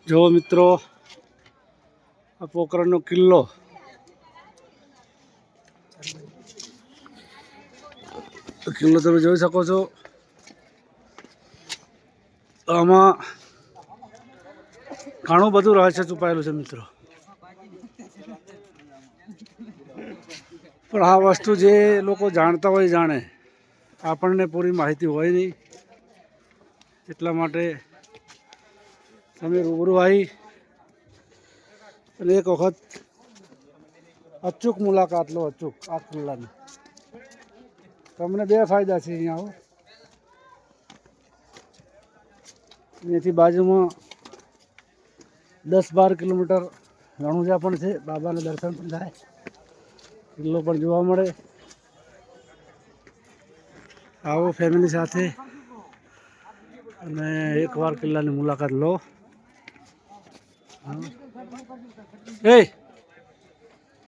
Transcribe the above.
જો મિત્રો આ પોખરણનો કિલ્લો તમે જોઈ શકો છો। આમાં ઘણું બધું રહસ્ય છુપાયેલું છે મિત્રો, પણ આ વસ્તુ જે લોકો જાણતા હોય જાણે, આપણને પૂરી માહિતી હોય નહીં। એટલા માટે તમે રૂબરૂ આવી અને એક વખત અચૂક મુલાકાત લો, અચૂક આ કિલ્લાની। તમને બે ફાયદા છે અહીંયા આવો, અહીંયાથી બાજુમાં 10-12 કિલોમીટર રણુજા પણ છે, બાબાના દર્શન પણ થાય, કિલ્લો પણ જોવા મળે। આવો ફેમિલી સાથે અને એકવાર કિલ્લાની મુલાકાત લો। એ